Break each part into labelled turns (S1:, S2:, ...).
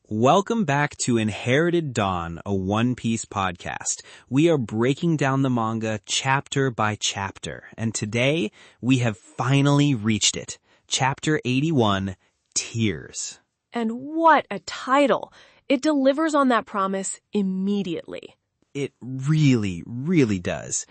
S1: Welcome back to Inherited Dawn, a One Piece podcast. We are breaking down the manga chapter by chapter, and today we have finally reached it. Chapter 81, Tears.
S2: And what a title! It delivers on that promise immediately.
S1: It really, really does.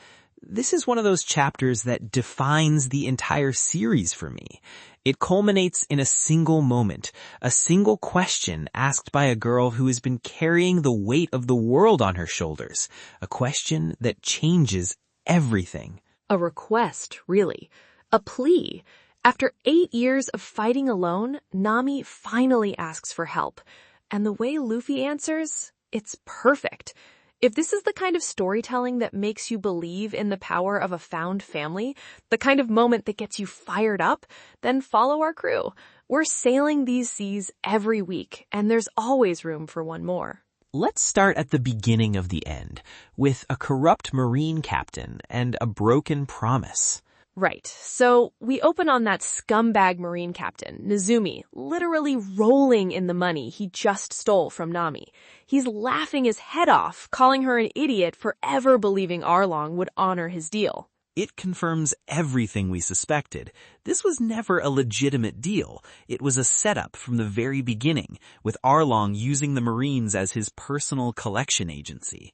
S1: This is one of those chapters that defines the entire series for me. It culminates in a single moment, a single question asked by a girl who has been carrying the weight of the world on her shoulders, a question that changes everything.
S2: A request, really. A plea. After 8 years of fighting alone, Nami finally asks for help. And the way Luffy answers, it's perfect. If this is the kind of storytelling that makes you believe in the power of a found family, the kind of moment that gets you fired up, then follow our crew. We're sailing these seas every week, and there's always room for one more.
S1: Let's start at the beginning of the end, with a corrupt marine captain and a broken promise.
S2: Right, so we open on that scumbag marine captain, Nezumi, literally rolling in the money he just stole from Nami. He's laughing his head off, calling her an idiot for ever believing Arlong would honor his deal.
S1: It confirms everything we suspected. This was never a legitimate deal. It was a setup from the very beginning, with Arlong using the Marines as his personal collection agency.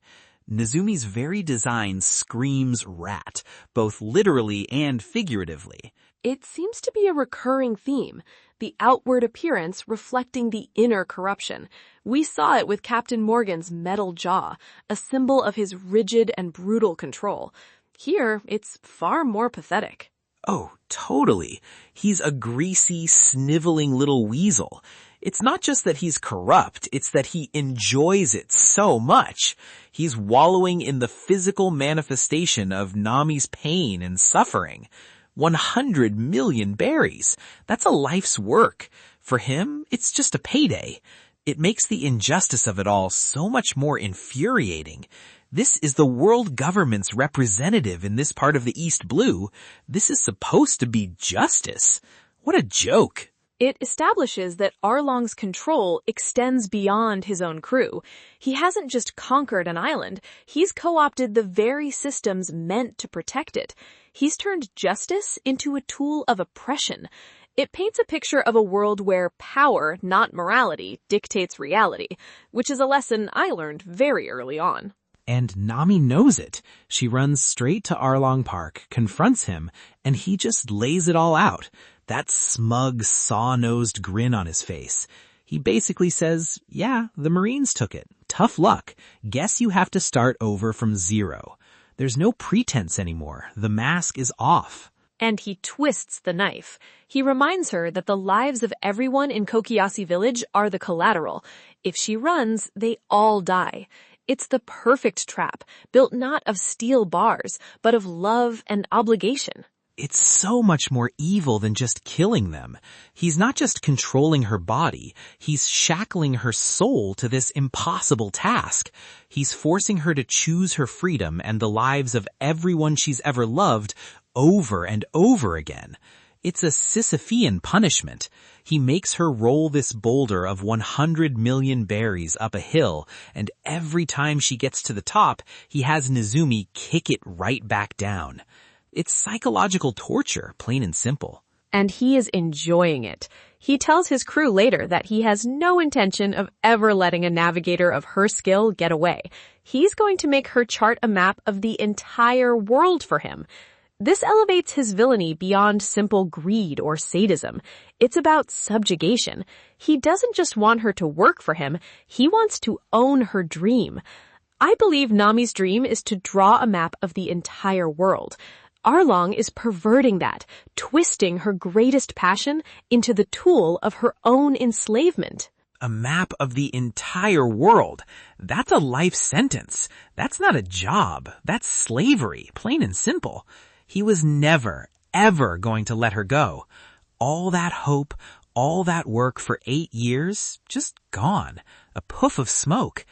S1: Nezumi's very design screams rat, both literally and figuratively.
S2: It seems to be a recurring theme, the outward appearance reflecting the inner corruption. We saw it with Captain Morgan's metal jaw, a symbol of his rigid and brutal control. Here, it's far more pathetic.
S1: Oh, totally. He's a greasy, sniveling little weasel. It's not just that he's corrupt, it's that he enjoys it so much. He's wallowing in the physical manifestation of Nami's pain and suffering. 100 million berries. That's a life's work. For him, it's just a payday. It makes the injustice of it all so much more infuriating. This is the world government's representative in this part of the East Blue. This is supposed to be justice. What a joke.
S2: It establishes that Arlong's control extends beyond his own crew. He hasn't just conquered an island, he's co-opted the very systems meant to protect it. He's turned justice into a tool of oppression. It paints a picture of a world where power, not morality, dictates reality, which is a lesson I learned very early on.
S1: And Nami knows it. She runs straight to Arlong Park, confronts him, and he just lays it all out. That smug, saw-nosed grin on his face. He basically says, yeah, the Marines took it. Tough luck. Guess you have to start over from zero. There's no pretense anymore. The mask is off.
S2: And he twists the knife. He reminds her that the lives of everyone in Cocoyasi village are the collateral. If she runs, they all die. It's the perfect trap, built not of steel bars, but of love and obligation.
S1: It's so much more evil than just killing them. He's not just controlling her body, he's shackling her soul to this impossible task. He's forcing her to choose her freedom and the lives of everyone she's ever loved over and over again. It's a Sisyphean punishment. He makes her roll this boulder of 100 million berries up a hill, and every time she gets to the top, he has Nezumi kick it right back down. It's psychological torture, plain and simple.
S2: And he is enjoying it. He tells his crew later that he has no intention of ever letting a navigator of her skill get away. He's going to make her chart a map of the entire world for him. This elevates his villainy beyond simple greed or sadism. It's about subjugation. He doesn't just want her to work for him, he wants to own her dream. I believe Nami's dream is to draw a map of the entire world. Arlong is perverting that, twisting her greatest passion into the tool of her own enslavement.
S1: A map of the entire world. That's a life sentence. That's not a job. That's slavery, plain and simple. He was never, ever going to let her go. All that hope, all that work for 8 years, just gone. A puff of smoke.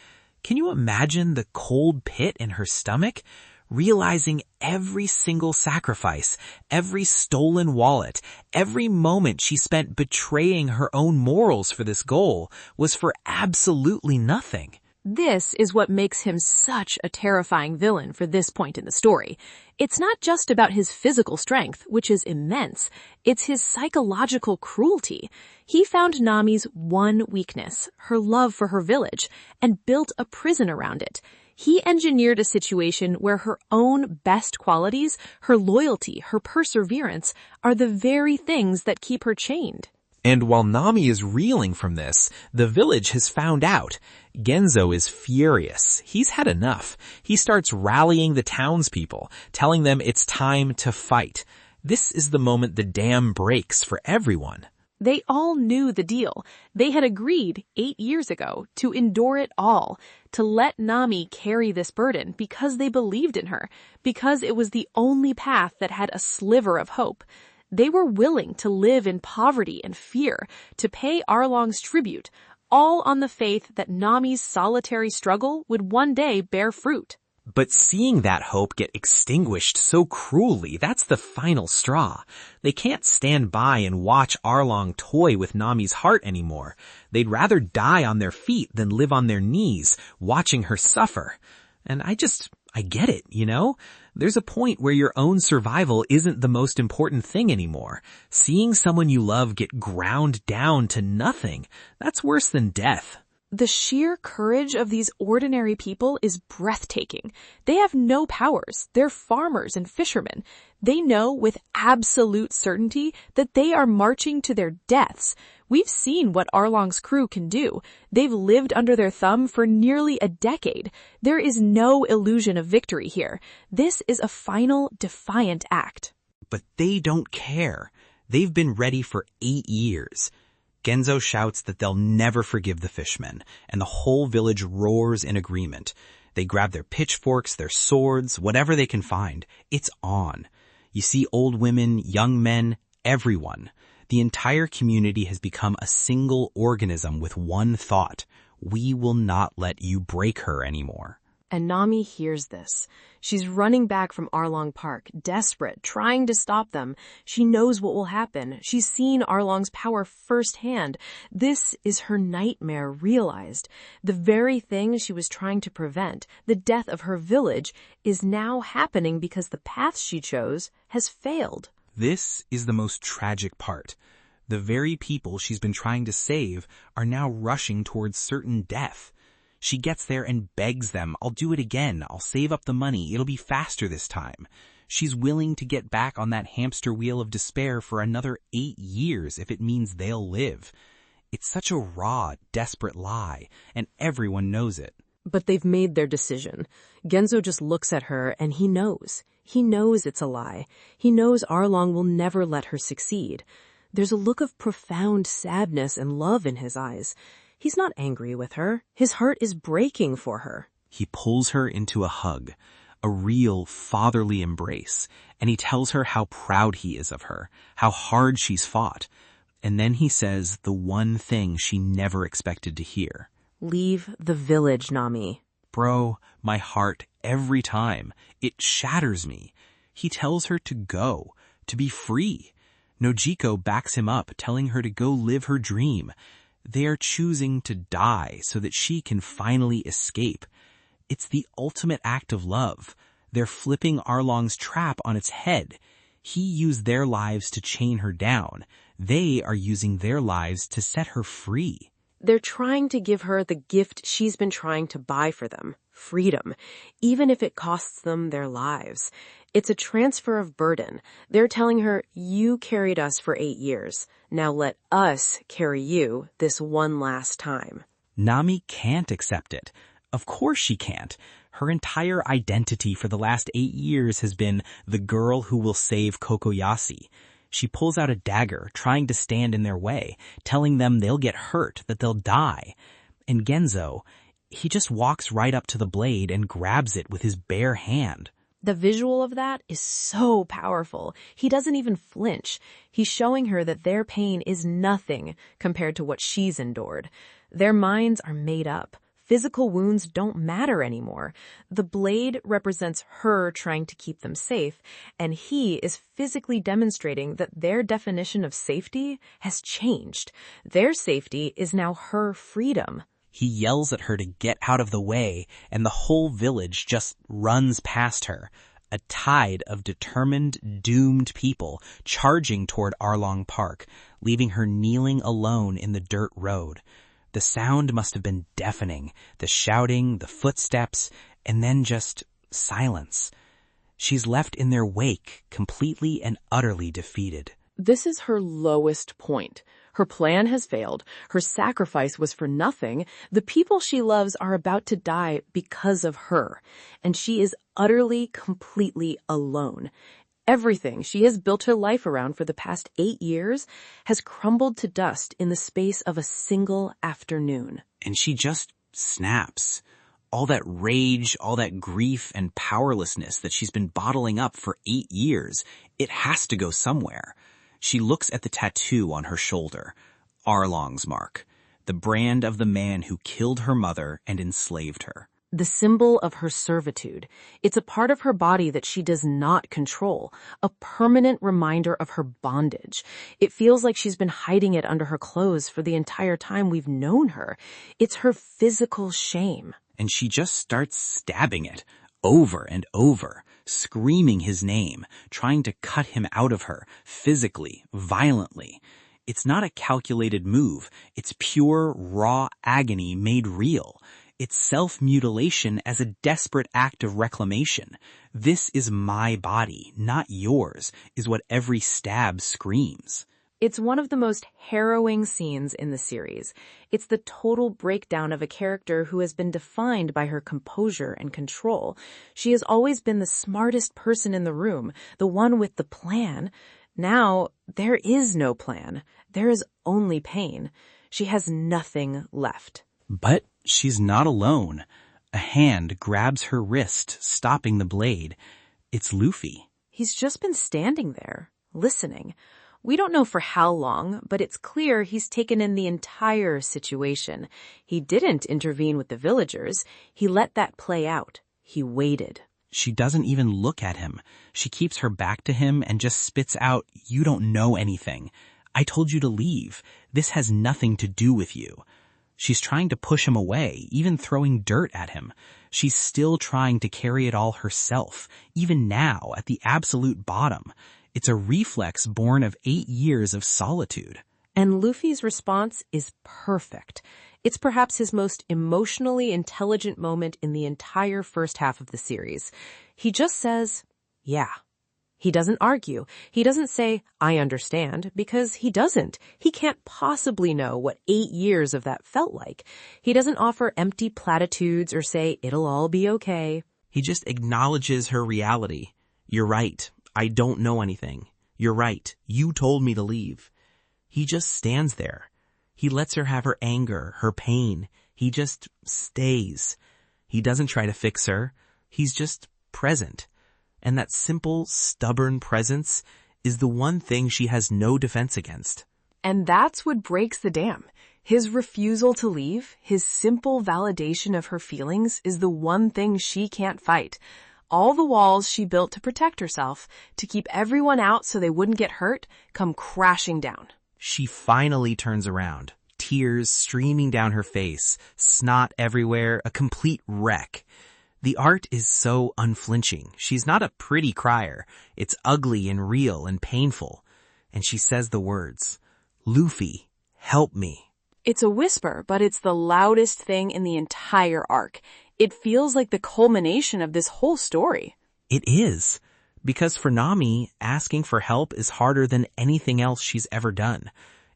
S1: Can you imagine the cold pit in her stomach? realizing every single sacrifice, every stolen wallet, every moment she spent betraying her own morals for this goal was for absolutely nothing.
S2: This is what makes him such a terrifying villain for this point in the story. It's not just about his physical strength, which is immense. It's his psychological cruelty. He found Nami's one weakness, her love for her village, and built a prison around it. He engineered a situation where her own best qualities, her loyalty, her perseverance, are the very things that keep her chained.
S1: And while Nami is reeling from this, the village has found out. Genzo is furious. He's had enough. He starts rallying the townspeople, telling them it's time to fight. This is the moment the dam breaks for everyone.
S2: They all knew the deal. They had agreed 8 years ago to endure it all, to let Nami carry this burden because they believed in her, because it was the only path that had a sliver of hope. They were willing to live in poverty and fear, to pay Arlong's tribute, all on the faith that Nami's solitary struggle would one day bear fruit.
S1: But seeing that hope get extinguished so cruelly, that's the final straw. They can't stand by and watch Arlong toy with Nami's heart anymore. They'd rather die on their feet than live on their knees, watching her suffer. And I get it, you know? There's a point where your own survival isn't the most important thing anymore. Seeing someone you love get ground down to nothing, that's worse than death.
S2: The sheer courage of these ordinary people is breathtaking. They have no powers. They're farmers and fishermen. They know with absolute certainty that they are marching to their deaths. We've seen what Arlong's crew can do. They've lived under their thumb for nearly a decade. There is no illusion of victory here. This is a final, defiant act.
S1: But they don't care. They've been ready for 8 years. Genzo shouts that they'll never forgive the fishmen, and the whole village roars in agreement. They grab their pitchforks, their swords, whatever they can find. It's on. You see old women, young men, everyone. The entire community has become a single organism with one thought. We will not let you break her anymore.
S2: And Nami hears this. She's running back from Arlong Park, desperate, trying to stop them. She knows what will happen. She's seen Arlong's power firsthand. This is her nightmare realized. The very thing she was trying to prevent, the death of her village, is now happening because the path she chose has failed.
S1: This is the most tragic part. The very people she's been trying to save are now rushing towards certain death. She gets there and begs them, I'll do it again, I'll save up the money, it'll be faster this time. She's willing to get back on that hamster wheel of despair for another 8 years if it means they'll live. It's such a raw, desperate lie, and everyone knows it.
S2: But they've made their decision. Genzo just looks at her and he knows. He knows it's a lie. He knows Arlong will never let her succeed. There's a look of profound sadness and love in his eyes. He's not angry with her. His heart is breaking for her.
S1: He pulls her into a hug, a real fatherly embrace, and he tells her how proud he is of her, how hard she's fought. And then he says the one thing she never expected to hear.
S2: Leave the village, Nami.
S1: Bro, my heart, every time, it shatters me. He tells her to go, to be free. Nojiko backs him up, telling her to go live her dream. They are choosing to die so that she can finally escape. It's the ultimate act of love. They're flipping Arlong's trap on its head. He used their lives to chain her down. They are using their lives to set her free.
S2: They're trying to give her the gift she's been trying to buy for them, freedom, even if it costs them their lives. It's a transfer of burden. They're telling her, you carried us for 8 years. Now let us carry you this one last time.
S1: Nami can't accept it. Of course she can't. Her entire identity for the last 8 years has been the girl who will save Cocoyasi. She pulls out a dagger, trying to stand in their way, telling them they'll get hurt, that they'll die. And Genzo, he just walks right up to the blade and grabs it with his bare hand.
S2: The visual of that is so powerful. He doesn't even flinch. He's showing her that their pain is nothing compared to what she's endured. Their minds are made up. physical wounds don't matter anymore. The blade represents her trying to keep them safe, and he is physically demonstrating that their definition of safety has changed. Their safety is now her freedom.
S1: He yells at her to get out of the way, and the whole village just runs past her. A tide of determined, doomed people charging toward Arlong Park, leaving her kneeling alone in the dirt road. The sound must have been deafening, the shouting, the footsteps, and then just silence. She's left in their wake, completely and utterly defeated.
S3: This is her lowest point. Her plan has failed. Her sacrifice was for nothing. The people she loves are about to die because of her. And she is utterly, completely alone. Everything she has built her life around for the past 8 years has crumbled to dust in the space of a single afternoon.
S1: And she just snaps. All that rage, all that grief and powerlessness that she's been bottling up for 8 years, it has to go somewhere. She looks at the tattoo on her shoulder, Arlong's mark, the brand of the man who killed her mother and enslaved her.
S3: The symbol of her servitude. It's a part of her body that she does not control, a permanent reminder of her bondage. It feels like she's been hiding it under her clothes for the entire time we've known her. It's her physical shame.
S1: And she just starts stabbing it, over and over, screaming his name, trying to cut him out of her, physically, violently. It's not a calculated move. It's pure, raw agony made real. It's self-mutilation as a desperate act of reclamation. This is my body, not yours, is what every stab screams.
S2: It's one of the most harrowing scenes in the series. It's the total breakdown of a character who has been defined by her composure and control. She has always been the smartest person in the room, the one with the plan. Now, there is no plan. There is only pain. She has nothing left.
S1: But she's not alone. A hand grabs her wrist, stopping the blade. It's Luffy.
S2: He's just been standing there, listening. We don't know for how long, but it's clear he's taken in the entire situation. He didn't intervene with the villagers. He let that play out. He waited.
S1: She doesn't even look at him. She keeps her back to him and just spits out, "You don't know anything. I told you to leave. This has nothing to do with you." She's trying to push him away, even throwing dirt at him. She's still trying to carry it all herself, even now, at the absolute bottom. It's a reflex born of 8 years of solitude.
S2: And Luffy's response is perfect. It's perhaps his most emotionally intelligent moment in the entire first half of the series. He just says, yeah. He doesn't argue. He doesn't say, I understand, because he doesn't. He can't possibly know what 8 years of that felt like. He doesn't offer empty platitudes or say, it'll all be okay.
S1: He just acknowledges her reality. You're right. I don't know anything. You're right. You told me to leave. He just stands there. He lets her have her anger, her pain. He just stays. He doesn't try to fix her. He's just present. And that simple, stubborn presence is the one thing she has no defense against.
S3: And that's what breaks the dam. His refusal to leave, his simple validation of her feelings, is the one thing she can't fight. All the walls she built to protect herself, to keep everyone out so they wouldn't get hurt, come crashing down.
S1: She finally turns around, tears streaming down her face, snot everywhere, a complete wreck. The art is so unflinching. She's not a pretty crier. It's ugly and real and painful. And she says the words, Luffy, help me.
S3: It's a whisper, but it's the loudest thing in the entire arc. It feels like the culmination of this whole story.
S1: It is. Because for Nami, asking for help is harder than anything else she's ever done.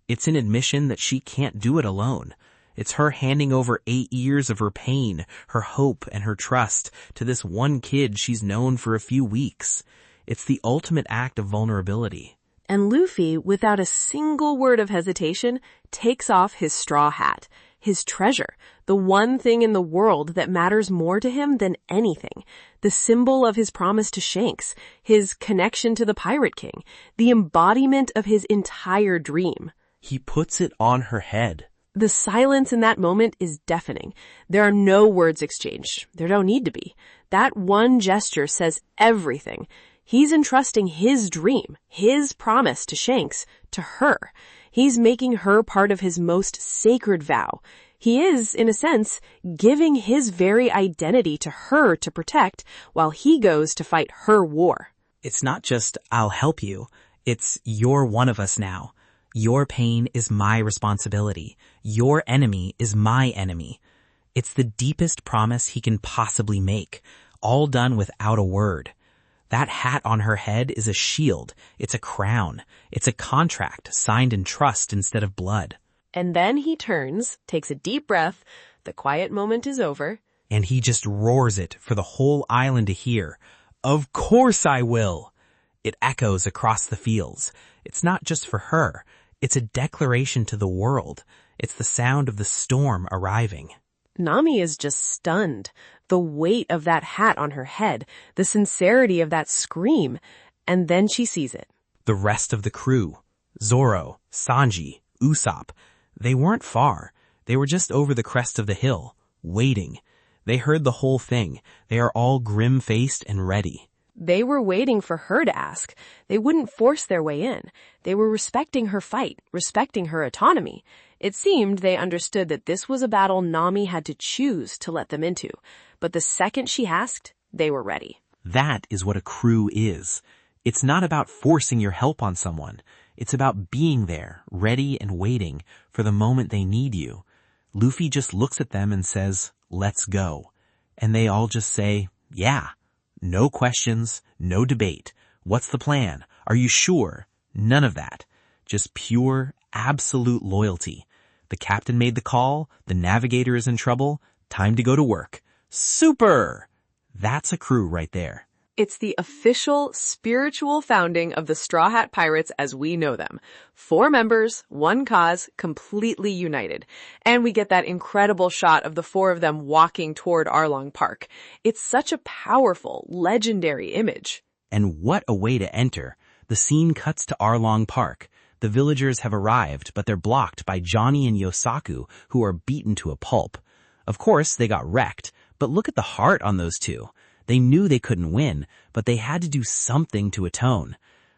S1: It's an admission that she can't do it alone. It's her handing over 8 years of her pain, her hope, and her trust to this one kid she's known for a few weeks. It's the ultimate act of vulnerability.
S2: And Luffy, without a single word of hesitation, takes off his straw hat, his treasure, the one thing in the world that matters more to him than anything, the symbol of his promise to Shanks, his connection to the Pirate King, the embodiment of his entire dream.
S1: He puts it on her head,
S3: The silence in that moment is deafening. There are no words exchanged. There don't need to be. That one gesture says everything. He's entrusting his dream, his promise to Shanks, to her. He's making her part of his most sacred vow. He is, in a sense, giving his very identity to her to protect while he goes to fight her war.
S1: It's not just, I'll help you. It's, you're one of us now. Your pain is my responsibility. Your enemy is my enemy. It's the deepest promise he can possibly make, all done without a word. That hat on her head is a shield. It's a crown. It's a contract signed in trust instead of blood.
S3: And then he turns, takes a deep breath, the quiet moment is over.
S1: And he just roars it for the whole island to hear. Of course I will! It echoes across the fields. It's not just for her. It's a declaration to the world. It's the sound of the storm arriving.
S3: Nami is just stunned. The weight of that hat on her head, the sincerity of that scream, and then she sees it.
S1: The rest of the crew, Zoro, Sanji, Usopp, they weren't far. They were just over the crest of the hill, waiting. They heard the whole thing. They are all grim-faced and ready.
S3: They were waiting for her to ask. They wouldn't force their way in. They were respecting her fight, respecting her autonomy. It seemed they understood that this was a battle Nami had to choose to let them into. But the second she asked, they were ready.
S1: That is what a crew is. It's not about forcing your help on someone. It's about being there, ready and waiting for the moment they need you. Luffy just looks at them and says, let's go. And they all just say, yeah. No questions, no debate. What's the plan? Are you sure? None of that. Just pure, absolute loyalty. The captain made the call. The navigator is in trouble. Time to go to work. Super! That's a crew right there.
S3: It's the official spiritual founding of the Straw Hat Pirates as we know them. 4 members, 1 cause, completely united. And we get that incredible shot of the 4 of them walking toward Arlong Park. It's such a powerful, legendary image.
S1: And what a way to enter. The scene cuts to Arlong Park. The villagers have arrived, but they're blocked by Johnny and Yosaku, who are beaten to a pulp. Of course, they got wrecked, but look at the heart on those 2. They knew they couldn't win, but they had to do something to atone.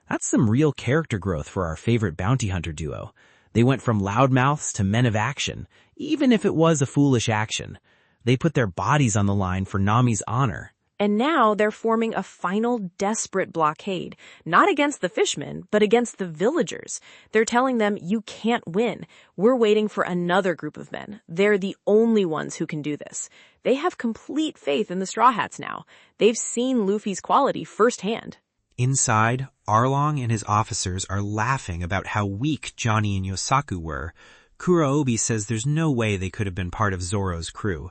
S1: That's some real character growth for our favorite bounty hunter duo. They went from loudmouths to men of action, even if it was a foolish action. They put their bodies on the line for Nami's honor.
S3: And now they're forming a final desperate blockade, not against the fishmen, but against the villagers. They're telling them, you can't win. We're waiting for another group of men. They're the only ones who can do this. They have complete faith in the Straw Hats now. They've seen Luffy's quality firsthand.
S1: Inside, Arlong and his officers are laughing about how weak Johnny and Yosaku were. Kurobi says there's no way they could have been part of Zoro's crew.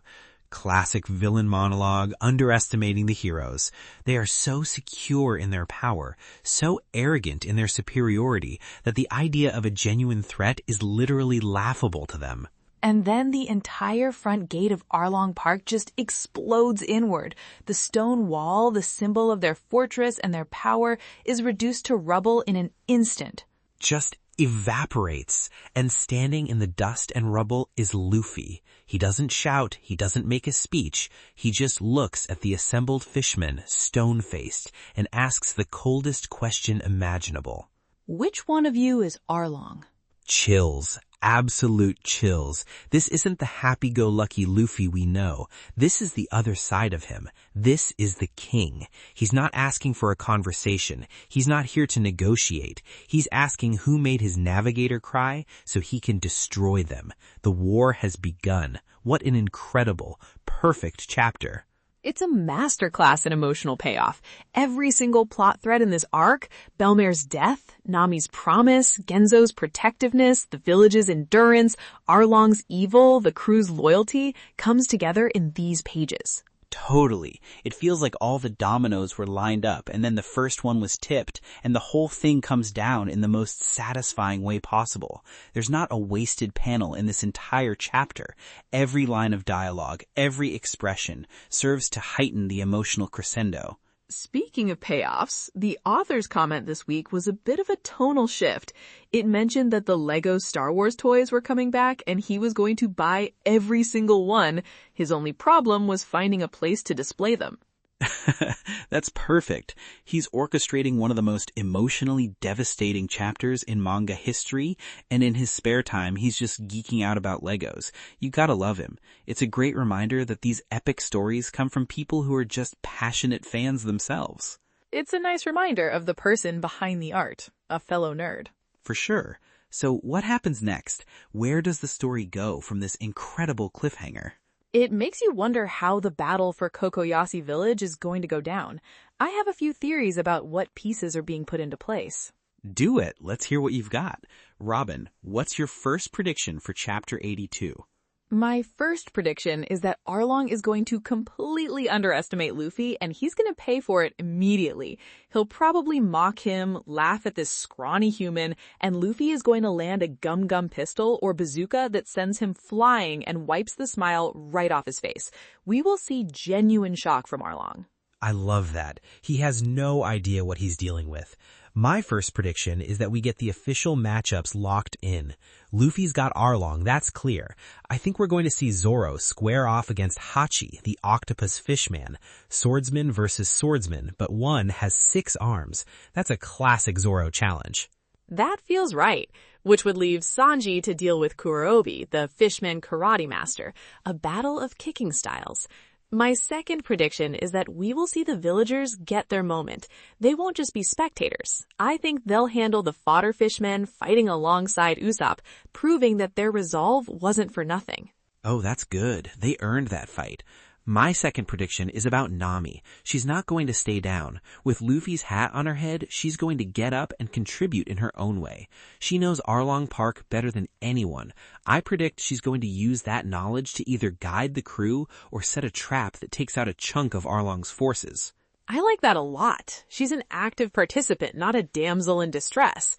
S1: Classic villain monologue, underestimating the heroes. They are so secure in their power, so arrogant in their superiority, that the idea of a genuine threat is literally laughable to them.
S4: And then the entire front gate of Arlong Park just explodes inward. The stone wall, the symbol of their fortress and their power, is reduced to rubble in an instant.
S1: Just evaporates, and standing in the dust and rubble is Luffy. He doesn't shout, he doesn't make a speech, he just looks at the assembled fishmen, stone-faced, and asks the coldest question imaginable.
S4: Which one of you is Arlong?
S1: Chills. Absolute chills. This isn't the happy-go-lucky Luffy we know. This is the other side of him. This is the king. He's not asking for a conversation. He's not here to negotiate. He's asking who made his navigator cry so he can destroy them. The war has begun. What an incredible, perfect chapter.
S2: It's a masterclass in emotional payoff. Every single plot thread in this arc, Belmare's death, Nami's promise, Genzo's protectiveness, the village's endurance, Arlong's evil, the crew's loyalty, comes together in these pages.
S5: Totally. It feels like all the dominoes were lined up and then the first one was tipped and the whole thing comes down in the most satisfying way possible. There's not a wasted panel in this entire chapter. Every line of dialogue, every expression serves to heighten the emotional crescendo.
S3: Speaking of payoffs, the author's comment this week was a bit of a tonal shift. It mentioned that the Lego Star Wars toys were coming back and he was going to buy every single one. His only problem was finding a place to display them.
S5: That's perfect. He's orchestrating one of the most emotionally devastating chapters in manga history, and in his spare time, he's just geeking out about Legos. You gotta love him. It's a great reminder that these epic stories come from people who are just passionate fans themselves.
S3: It's a nice reminder of the person behind the art, a fellow nerd.
S5: For sure. So what happens next? Where does the story go from this incredible cliffhanger?
S3: It makes you wonder how the battle for Cocoyasi Village is going to go down. I have a few theories about what pieces are being put into place.
S5: Do it. Let's hear what you've got. Robin, what's your first prediction for Chapter 82?
S3: My first prediction is that Arlong is going to completely underestimate Luffy, and he's going to pay for it immediately. He'll probably mock him, laugh at this scrawny human, and Luffy is going to land a gum-gum pistol or bazooka that sends him flying and wipes the smile right off his face. We will see genuine shock from Arlong.
S1: I love that. He has no idea what he's dealing with. My first prediction is that we get the official matchups locked in. Luffy's got Arlong, that's clear. I think we're going to see Zoro square off against Hachi, the octopus fishman. Swordsman versus swordsman, but one has 6 arms. That's a classic Zoro challenge.
S3: That feels right, which would leave Sanji to deal with Kurobi, the fishman karate master, a battle of kicking styles. My second prediction is that we will see the villagers get their moment. They won't just be spectators. I think they'll handle the fodder fishmen fighting alongside Usopp, proving that their resolve wasn't for nothing.
S1: Oh, that's good. They earned that fight. My second prediction is about Nami. She's not going to stay down. With Luffy's hat on her head, she's going to get up and contribute in her own way. She knows Arlong Park better than anyone. I predict she's going to use that knowledge to either guide the crew or set a trap that takes out a chunk of Arlong's forces.
S3: I like that a lot. She's an active participant, not a damsel in distress.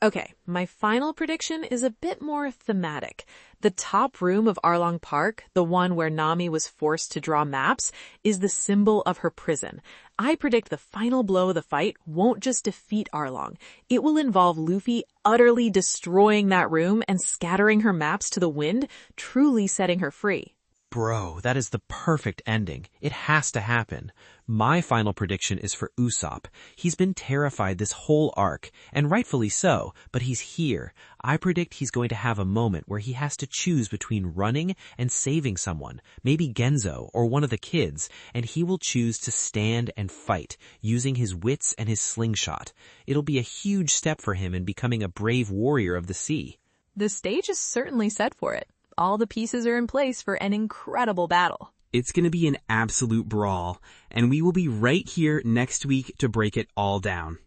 S3: Okay, my final prediction is a bit more thematic. The top room of Arlong Park, the one where Nami was forced to draw maps, is the symbol of her prison. I predict the final blow of the fight won't just defeat Arlong. It will involve Luffy utterly destroying that room and scattering her maps to the wind, truly setting her free.
S1: Bro, that is the perfect ending. It has to happen. My final prediction is for Usopp. He's been terrified this whole arc, and rightfully so, but he's here. I predict he's going to have a moment where he has to choose between running and saving someone, maybe Genzo or one of the kids, and he will choose to stand and fight, using his wits and his slingshot. It'll be a huge step for him in becoming a brave warrior of the sea.
S3: The stage is certainly set for it. All the pieces are in place for an incredible battle.
S1: It's going to be an absolute brawl, and we will be right here next week to break it all down.